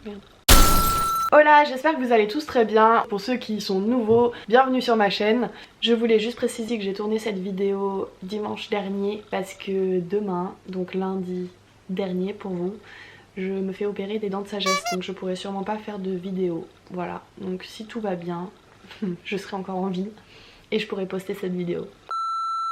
Merde. Hola, j'espère que vous allez tous très bien. Pour ceux qui sont nouveaux, bienvenue sur ma chaîne. Je voulais juste préciser que j'ai tourné cette vidéo dimanche dernier parce que demain, donc lundi dernier pour vous, je me fais opérer des dents de sagesse, donc je pourrai sûrement pas faire de vidéo. Voilà, donc si tout va bien, je serai encore en vie et je pourrai poster cette vidéo.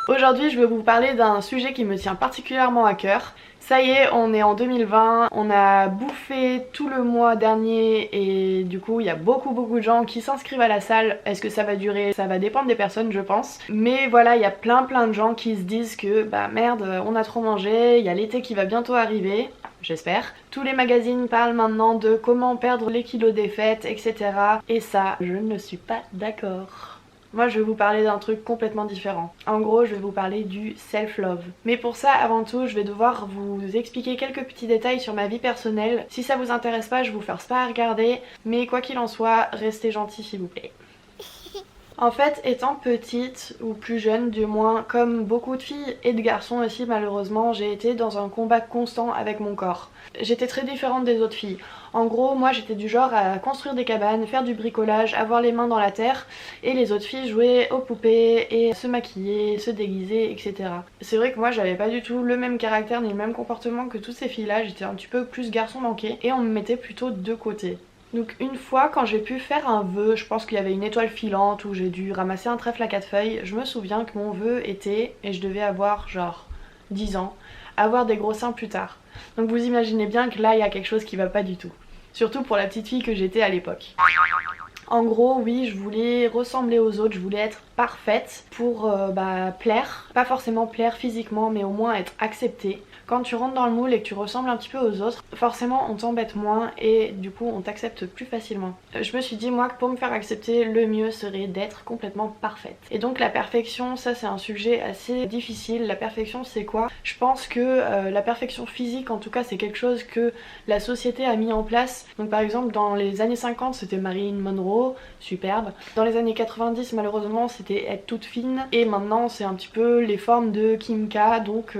Aujourd'hui je vais vous parler d'un sujet qui me tient particulièrement à cœur. Ça y est, on est en 2020, on a bouffé tout le mois dernier et du coup il y a beaucoup de gens qui s'inscrivent à la salle. Est-ce que ça va durer? Ça va dépendre des personnes je pense. Mais voilà, il y a plein de gens qui se disent que bah merde, on a trop mangé, il y a l'été qui va bientôt arriver. J'espère. Tous les magazines parlent maintenant de comment perdre les kilos des fêtes, etc. Et ça, je ne suis pas d'accord. Moi je vais vous parler d'un truc complètement différent. En gros je vais vous parler du self-love. Mais pour ça avant tout je vais devoir vous expliquer quelques petits détails sur ma vie personnelle. Si ça vous intéresse pas je vous force pas à regarder. Mais quoi qu'il en soit, restez gentils s'il vous plaît. En fait, étant petite, ou plus jeune du moins, comme beaucoup de filles et de garçons aussi malheureusement, j'ai été dans un combat constant avec mon corps. J'étais très différente des autres filles. En gros, moi j'étais du genre à construire des cabanes, faire du bricolage, avoir les mains dans la terre, et les autres filles jouaient aux poupées et se maquillaient, se déguisaient, etc. C'est vrai que moi j'avais pas du tout le même caractère ni le même comportement que toutes ces filles-là, j'étais un petit peu plus garçon manqué, et on me mettait plutôt de côté. Donc une fois quand j'ai pu faire un vœu, je pense qu'il y avait une étoile filante où j'ai dû ramasser un trèfle à 4 feuilles, je me souviens que mon vœu était, et je devais avoir genre 10 ans, avoir des gros seins plus tard. Donc vous imaginez bien que là il y a quelque chose qui va pas du tout. Surtout pour la petite fille que j'étais à l'époque. En gros, oui, je voulais ressembler aux autres, je voulais être parfaite pour plaire. Pas forcément plaire physiquement, mais au moins être acceptée. Quand tu rentres dans le moule et que tu ressembles un petit peu aux autres, forcément on t'embête moins et du coup on t'accepte plus facilement. Je me suis dit moi que pour me faire accepter, le mieux serait d'être complètement parfaite. Et donc la perfection, ça c'est un sujet assez difficile. La perfection c'est quoi? Je pense que la perfection physique en tout cas c'est quelque chose que la société a mis en place. Donc par exemple dans les années 50 c'était Marilyn Monroe, superbe. Dans les années 90 malheureusement c'était être toute fine. Et maintenant c'est un petit peu les formes de Kim K. Donc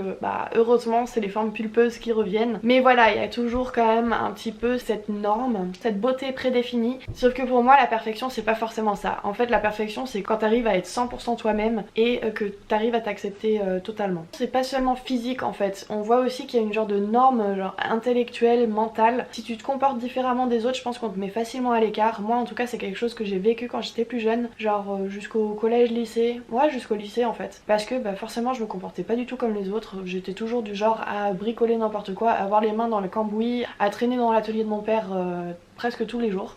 heureusement c'est les formes pulpeuses qui reviennent. Mais voilà, il y a toujours quand même un petit peu cette norme, cette beauté prédéfinie. Sauf que pour moi la perfection c'est pas forcément ça. En fait la perfection c'est quand t'arrives à être 100% toi-même et que t'arrives à t'accepter totalement. C'est pas seulement physique en fait. On voit aussi qu'il y a une genre de norme genre intellectuelle, mentale. Si tu te comportes différemment des autres, je pense qu'on te met facilement à l'écart. Moi en tout cas c'est quelque chose que j'ai vécu quand j'étais plus jeune. Genre jusqu'au collège, lycée. Ouais, jusqu'au lycée en fait. Parce que forcément je me comportais pas du tout comme les autres. J'étais toujours du genre à bricoler n'importe quoi, à avoir les mains dans le cambouis, à traîner dans l'atelier de mon père presque tous les jours.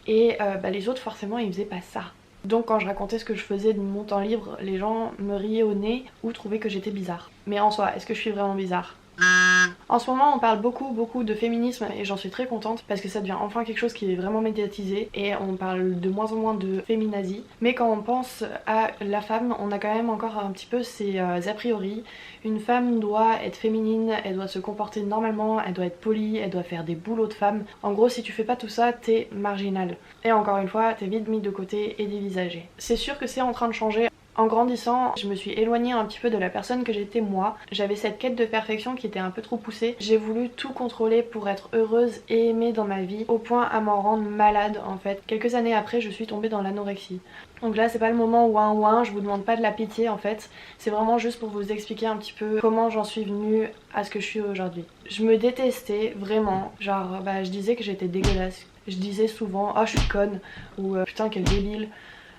Et les autres forcément ils faisaient pas ça. Donc quand je racontais ce que je faisais de mon temps libre, les gens me riaient au nez ou trouvaient que j'étais bizarre. Mais en soi, est-ce que je suis vraiment bizarre ? En ce moment on parle beaucoup de féminisme et j'en suis très contente parce que ça devient enfin quelque chose qui est vraiment médiatisé et on parle de moins en moins de féminazie. Mais quand on pense à la femme, on a quand même encore un petit peu ces a priori. Une femme doit être féminine, elle doit se comporter normalement, elle doit être polie, elle doit faire des boulots de femme. En gros si tu fais pas tout ça, t'es marginal. Et encore une fois, t'es vite mis de côté et dévisagé. C'est sûr que c'est en train de changer. En grandissant, je me suis éloignée un petit peu de la personne que j'étais moi. J'avais cette quête de perfection qui était un peu trop poussée. J'ai voulu tout contrôler pour être heureuse et aimée dans ma vie, au point à m'en rendre malade en fait. Quelques années après, je suis tombée dans l'anorexie. Donc là, c'est pas le moment ouin, je vous demande pas de la pitié en fait. C'est vraiment juste pour vous expliquer un petit peu comment j'en suis venue à ce que je suis aujourd'hui. Je me détestais vraiment. Genre, je disais que j'étais dégueulasse. Je disais souvent, oh je suis conne, ou putain quel débile.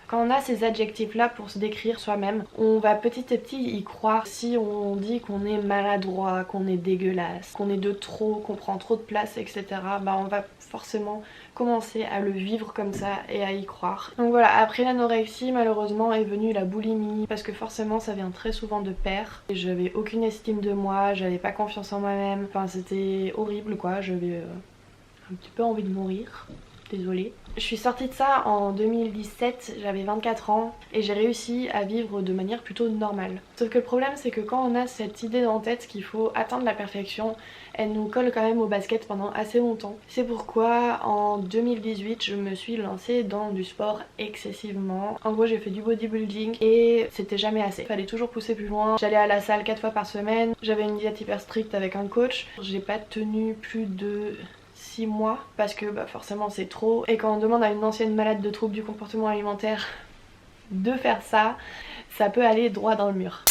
Quand on a ces adjectifs là pour se décrire soi-même, on va petit à petit y croire. Si on dit qu'on est maladroit, qu'on est dégueulasse, qu'on est de trop, qu'on prend trop de place, etc. On va forcément commencer à le vivre comme ça et à y croire. Donc voilà, après l'anorexie malheureusement est venue la boulimie parce que forcément ça vient très souvent de pair. Et j'avais aucune estime de moi, j'avais pas confiance en moi-même, enfin c'était horrible quoi, j'avais un petit peu envie de mourir. Désolée. Je suis sortie de ça en 2017, j'avais 24 ans et j'ai réussi à vivre de manière plutôt normale. Sauf que le problème c'est que quand on a cette idée en tête qu'il faut atteindre la perfection, elle nous colle quand même au basket pendant assez longtemps. C'est pourquoi en 2018 je me suis lancée dans du sport excessivement. En gros j'ai fait du bodybuilding et c'était jamais assez. Il fallait toujours pousser plus loin. J'allais à la salle 4 fois par semaine, j'avais une diète hyper stricte avec un coach. J'ai pas tenu plus de 6 mois parce que bah, forcément c'est trop, et quand on demande à une ancienne malade de troubles du comportement alimentaire de faire ça, ça peut aller droit dans le mur.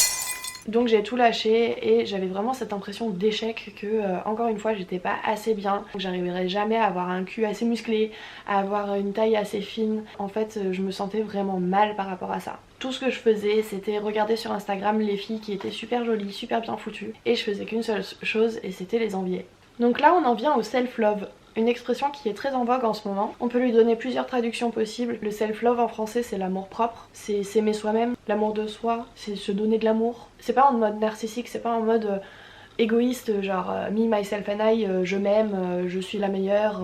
Donc j'ai tout lâché et j'avais vraiment cette impression d'échec que encore une fois j'étais pas assez bien, j'arriverais jamais à avoir un cul assez musclé, à avoir une taille assez fine. En fait je me sentais vraiment mal par rapport à ça. Tout ce que je faisais c'était regarder sur Instagram les filles qui étaient super jolies, super bien foutues, et je faisais qu'une seule chose et c'était les envier. Donc là on en vient au self-love. Une expression qui est très en vogue en ce moment. On peut lui donner plusieurs traductions possibles. Le self-love en français c'est l'amour propre, c'est s'aimer soi-même, l'amour de soi, c'est se donner de l'amour. C'est pas en mode narcissique, c'est pas en mode égoïste genre me, myself and I, je m'aime, je suis la meilleure,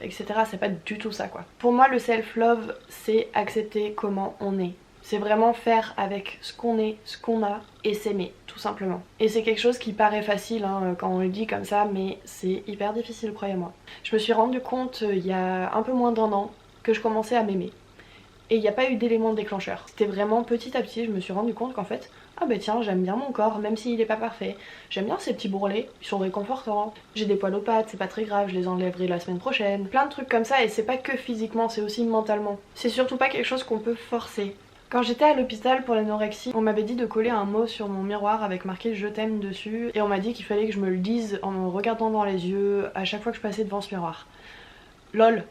etc. C'est pas du tout ça quoi. Pour moi le self-love c'est accepter comment on est. C'est vraiment faire avec ce qu'on est, ce qu'on a et s'aimer, tout simplement. Et c'est quelque chose qui paraît facile hein, quand on le dit comme ça, mais c'est hyper difficile, croyez-moi. Je me suis rendu compte il y a un peu moins d'1 an que je commençais à m'aimer. Et il n'y a pas eu d'élément déclencheur. C'était vraiment petit à petit, je me suis rendu compte qu'en fait, ah bah tiens, j'aime bien mon corps, même s'il est pas parfait. J'aime bien ces petits bourrelets, ils sont réconfortants. J'ai des poils aux pattes, c'est pas très grave, je les enlèverai la semaine prochaine. Plein de trucs comme ça, et c'est pas que physiquement, c'est aussi mentalement. C'est surtout pas quelque chose qu'on peut forcer. Quand j'étais à l'hôpital pour l'anorexie, on m'avait dit de coller un mot sur mon miroir avec marqué je t'aime dessus, et on m'a dit qu'il fallait que je me le dise en me regardant dans les yeux à chaque fois que je passais devant ce miroir. Lol.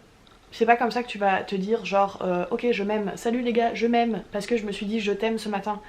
C'est pas comme ça que tu vas te dire genre ok je m'aime, salut les gars je m'aime parce que je me suis dit je t'aime ce matin.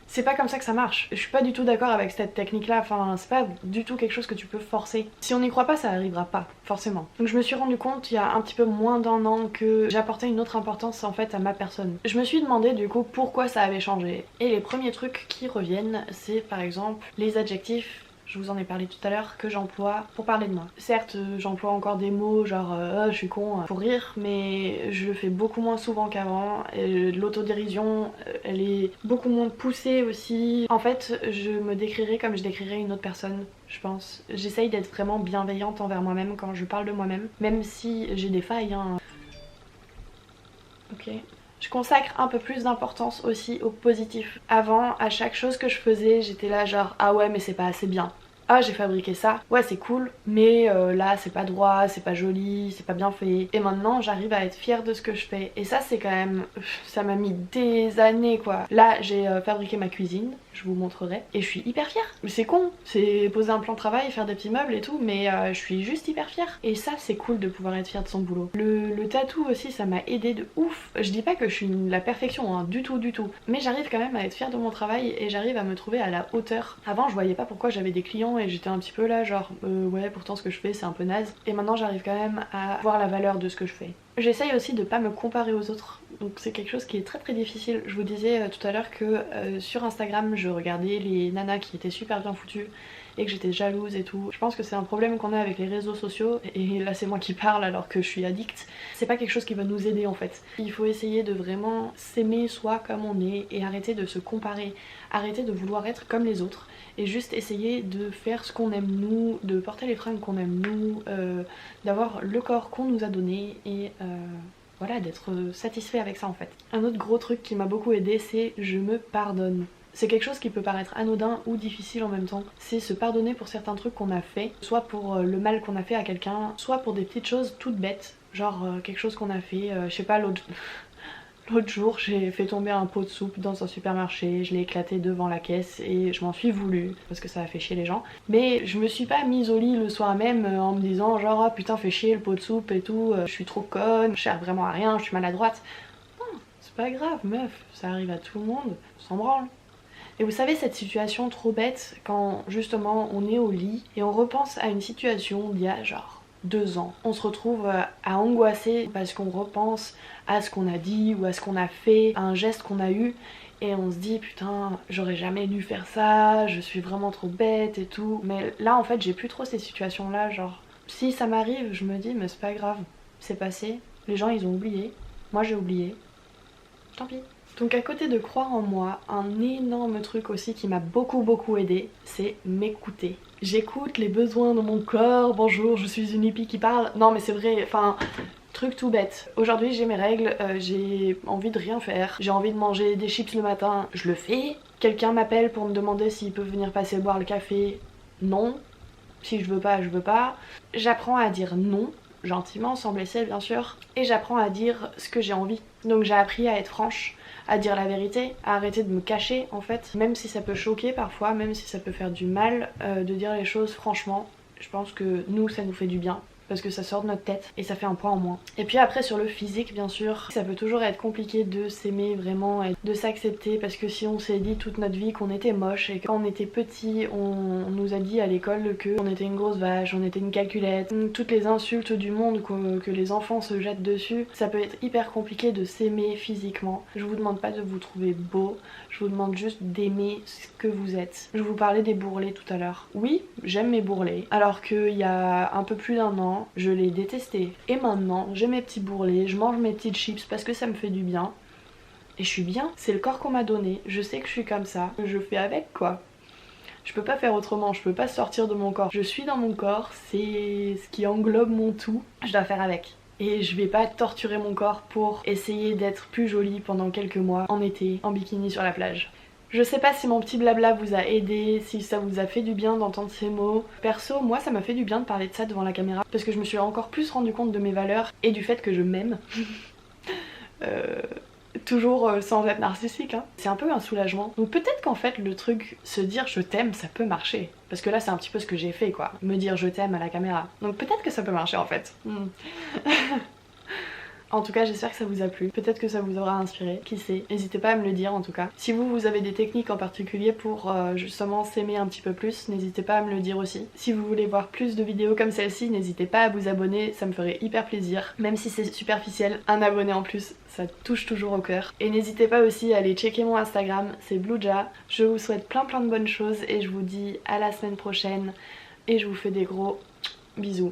C'est pas comme ça que ça marche. Je suis pas du tout d'accord avec cette technique là, enfin c'est pas du tout quelque chose que tu peux forcer. Si on n'y croit pas ça arrivera pas, forcément. Donc je me suis rendu compte il y a un petit peu moins d'1 an que j'apportais une autre importance en fait à ma personne. Je me suis demandé du coup pourquoi ça avait changé. Et les premiers trucs qui reviennent c'est par exemple les adjectifs. Je vous en ai parlé tout à l'heure, que j'emploie pour parler de moi. Certes, j'emploie encore des mots genre je suis con pour rire, mais je le fais beaucoup moins souvent qu'avant. L'autodérision, elle est beaucoup moins poussée aussi. En fait, je me décrirais comme je décrirais une autre personne, je pense. J'essaye d'être vraiment bienveillante envers moi-même quand je parle de moi-même, même si j'ai des failles, hein. Ok. Je consacre un peu plus d'importance aussi au positif. Avant, à chaque chose que je faisais, j'étais là genre ah ouais mais c'est pas assez bien. Ah j'ai fabriqué ça, ouais c'est cool, mais là c'est pas droit, c'est pas joli, c'est pas bien fait. Et maintenant j'arrive à être fière de ce que je fais. Et ça c'est quand même, ça m'a mis des années quoi. Là j'ai fabriqué ma cuisine, je vous montrerai, et je suis hyper fière. C'est con, c'est poser un plan de travail, faire des petits meubles et tout, mais je suis juste hyper fière. Et ça c'est cool de pouvoir être fière de son boulot. Le tatou aussi ça m'a aidé de ouf. Je dis pas que je suis la perfection hein, du tout, mais j'arrive quand même à être fière de mon travail et j'arrive à me trouver à la hauteur. Avant je voyais pas pourquoi j'avais des clients et j'étais un petit peu là genre ouais pourtant ce que je fais c'est un peu naze, et maintenant j'arrive quand même à voir la valeur de ce que je fais. J'essaye aussi de pas me comparer aux autres, donc c'est quelque chose qui est très difficile. Je vous disais tout à l'heure que sur Instagram je regardais les nanas qui étaient super bien foutues et que j'étais jalouse et tout. Je pense que c'est un problème qu'on a avec les réseaux sociaux, et là c'est moi qui parle alors que je suis addict. C'est pas quelque chose qui va nous aider en fait. Il faut essayer de vraiment s'aimer soi comme on est et arrêter de se comparer, arrêter de vouloir être comme les autres et juste essayer de faire ce qu'on aime nous, de porter les fringues qu'on aime nous, d'avoir le corps qu'on nous a donné et voilà, d'être satisfait avec ça en fait. Un autre gros truc qui m'a beaucoup aidé c'est je me pardonne. C'est quelque chose qui peut paraître anodin ou difficile en même temps. C'est se pardonner pour certains trucs qu'on a fait, soit pour le mal qu'on a fait à quelqu'un, soit pour des petites choses toutes bêtes. Genre quelque chose qu'on a fait, je sais pas, l'autre jour j'ai fait tomber un pot de soupe dans un supermarché, je l'ai éclaté devant la caisse et je m'en suis voulu parce que ça a fait chier les gens. Mais je me suis pas mise au lit le soir même en me disant genre ah putain fait chier le pot de soupe et tout, je suis trop conne, je sers vraiment à rien, je suis maladroite. Non, c'est pas grave meuf, ça arrive à tout le monde, on s'en branle. Et vous savez cette situation trop bête quand justement on est au lit et on repense à une situation d'il y a genre 2 ans. On se retrouve à angoisser parce qu'on repense à ce qu'on a dit ou à ce qu'on a fait, à un geste qu'on a eu, et on se dit putain j'aurais jamais dû faire ça, je suis vraiment trop bête et tout. Mais là en fait j'ai plus trop ces situations là, genre si ça m'arrive je me dis mais c'est pas grave, c'est passé, les gens ils ont oublié, moi j'ai oublié, tant pis. Donc à côté de croire en moi, un énorme truc aussi qui m'a beaucoup aidé, c'est m'écouter. J'écoute les besoins de mon corps, bonjour je suis une hippie qui parle, non mais c'est vrai, enfin truc tout bête. Aujourd'hui j'ai mes règles, j'ai envie de rien faire, j'ai envie de manger des chips le matin, je le fais. Quelqu'un m'appelle pour me demander s'il peut venir passer boire le café, non. Si je veux pas, je veux pas. J'apprends à dire non, gentiment, sans blesser bien sûr. Et j'apprends à dire ce que j'ai envie. Donc j'ai appris à être franche, à dire la vérité, à arrêter de me cacher en fait. Même si ça peut choquer parfois, même si ça peut faire du mal, de dire les choses franchement. Je pense que nous, ça nous fait du bien. Parce que ça sort de notre tête et ça fait un poids en moins. Et puis après sur le physique bien sûr, ça peut toujours être compliqué de s'aimer vraiment et de s'accepter parce que si on s'est dit toute notre vie qu'on était moche et que quand on était petit on nous a dit à l'école qu'on était une grosse vache, on était une calculette, toutes les insultes du monde que les enfants se jettent dessus, ça peut être hyper compliqué de s'aimer physiquement. Je vous demande pas de vous trouver beau, je vous demande juste d'aimer ce que vous êtes. Je vous parlais des bourrelets tout à l'heure. Oui, j'aime mes bourrelets alors qu'il y a un peu plus d'un an je les détestais. Et maintenant, j'ai mes petits bourrelets, je mange mes petites chips parce que ça me fait du bien. Et je suis bien, c'est le corps qu'on m'a donné, je sais que je suis comme ça, je fais avec quoi. Je peux pas faire autrement, je peux pas sortir de mon corps. Je suis dans mon corps, c'est ce qui englobe mon tout, je dois faire avec. Et je vais pas torturer mon corps pour essayer d'être plus jolie pendant quelques mois en été, en bikini sur la plage. Je sais pas si mon petit blabla vous a aidé, si ça vous a fait du bien d'entendre ces mots. Perso, moi ça m'a fait du bien de parler de ça devant la caméra parce que je me suis encore plus rendu compte de mes valeurs et du fait que je m'aime. Toujours sans être narcissique, hein. C'est un peu un soulagement. Donc peut-être qu'en fait le truc, se dire je t'aime, ça peut marcher. Parce que là c'est un petit peu ce que j'ai fait quoi, me dire je t'aime à la caméra. Donc peut-être que ça peut marcher en fait. En tout cas j'espère que ça vous a plu, peut-être que ça vous aura inspiré, qui sait, n'hésitez pas à me le dire en tout cas. Si vous avez des techniques en particulier pour justement s'aimer un petit peu plus, n'hésitez pas à me le dire aussi. Si vous voulez voir plus de vidéos comme celle-ci, n'hésitez pas à vous abonner, ça me ferait hyper plaisir. Même si c'est superficiel, un abonné en plus, ça touche toujours au cœur. Et n'hésitez pas aussi à aller checker mon Instagram, c'est Bluja. Je vous souhaite plein de bonnes choses et je vous dis à la semaine prochaine et je vous fais des gros bisous.